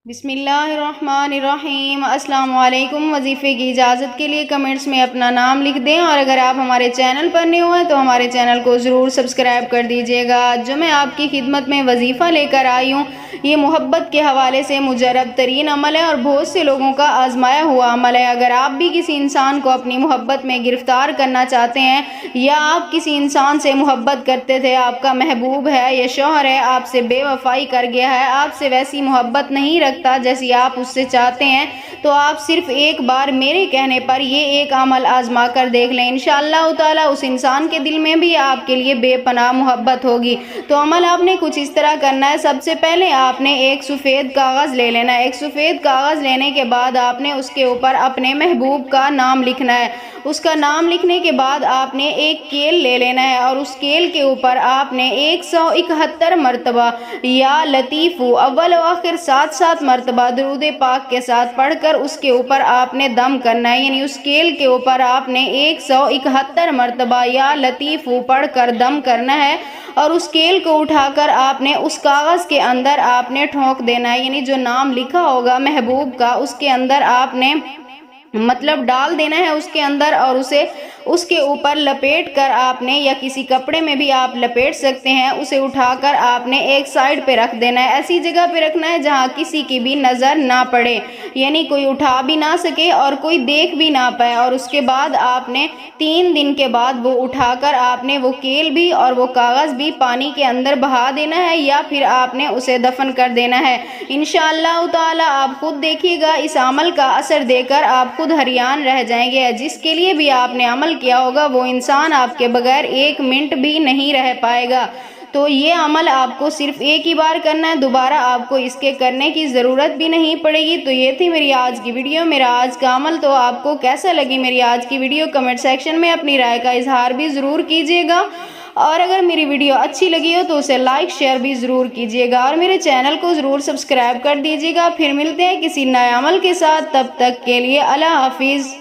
بسم اللہ الرحمن الرحیم۔ السلام علیکم۔ وظیفے کی اجازت کے لیے کمنٹس میں اپنا نام لکھ دیں، اور اگر آپ ہمارے چینل پر نئے ہوئے تو ہمارے چینل کو ضرور سبسکرائب کر دیجیے گا۔ جو میں آپ کی خدمت میں وظیفہ لے کر آئی ہوں، یہ محبت کے حوالے سے مجرب ترین عمل ہے اور بہت سے لوگوں کا آزمایا ہوا عمل ہے۔ اگر آپ بھی کسی انسان کو اپنی محبت میں گرفتار کرنا چاہتے ہیں، یا آپ کسی انسان سے محبت کرتے تھے، آپ کا محبوب ہے یا شوہر ہے، آپ سے بے وفائی کر گیا ہے، آپ سے ویسی محبت نہیں رکھتا جیسی آپ اس سے چاہتے ہیں، تو آپ صرف ایک بار میرے کہنے پر یہ ایک عمل آزما کر دیکھ لیں۔ انشاءاللہ تعالی اس انسان کے دل میں بھی آپ کے لیے بے پناہ محبت ہوگی۔ تو عمل آپ نے کچھ اس طرح کرنا ہے۔ سب سے پہلے آپ نے ایک سفید کاغذ لے لینا ہے۔ ایک سفید کاغذ لینے کے بعد آپ نے اس کے اوپر اپنے محبوب کا نام لکھنا ہے۔ اس کا نام لکھنے کے بعد آپ نے ایک کیل لے لینا ہے، اور اس کیل کے اوپر آپ نے 171 مرتبہ یا لطیف اول و آخر 7 مرتبہ درود پاک کے ساتھ پڑھ کر اس کے اوپر آپ نے دم کرنا ہے، یعنی اس کیل کے اوپر آپ نے 171 مرتبہ یا لطیف پڑھ کر دم کرنا ہے، اور اس کیل کو اٹھا کر آپ نے اس کاغذ کے اندر آپ نے ٹھونک دینا ہے، یعنی جو نام لکھا ہوگا محبوب کا اس کے اندر آپ نے ڈال دینا ہے اس کے اندر، اور اسے اس کے اوپر لپیٹ کر آپ نے، یا کسی کپڑے میں بھی آپ لپیٹ سکتے ہیں، اسے اٹھا کر آپ نے ایک سائیڈ پہ رکھ دینا ہے۔ ایسی جگہ پہ رکھنا ہے جہاں کسی کی بھی نظر نہ پڑے، یعنی کوئی اٹھا بھی نہ سکے اور کوئی دیکھ بھی نہ پائے۔ اور اس کے بعد آپ نے 3 دن کے بعد وہ اٹھا کر آپ نے وہ کیل بھی اور وہ کاغذ بھی پانی کے اندر بہا دینا ہے، یا پھر آپ نے اسے دفن کر دینا ہے۔ انشاءاللہ تعالی آپ خود دیکھیے گا، اس عمل کا اثر دے کر آپ خود حیران رہ جائیں گے۔ جس کے لیے بھی آپ نے عمل کیا ہوگا وہ انسان آپ کے بغیر 1 منٹ بھی نہیں رہ پائے گا۔ تو یہ عمل آپ کو صرف ایک ہی بار کرنا ہے، دوبارہ آپ کو اس کے کرنے کی ضرورت بھی نہیں پڑے گی۔ تو یہ تھی میری آج کی ویڈیو، میرا آج کا عمل۔ تو آپ کو کیسا لگی میری آج کی ویڈیو؟ کمنٹ سیکشن میں اپنی رائے کا اظہار بھی ضرور کیجیے گا، اور اگر میری ویڈیو اچھی لگی ہو تو اسے لائک شیئر بھی ضرور کیجیے گا، اور میرے چینل کو ضرور سبسکرائب کر دیجیے گا۔ پھر ملتے ہیں کسی نئے عمل کے ساتھ، تب تک کے لیے اللہ حافظ۔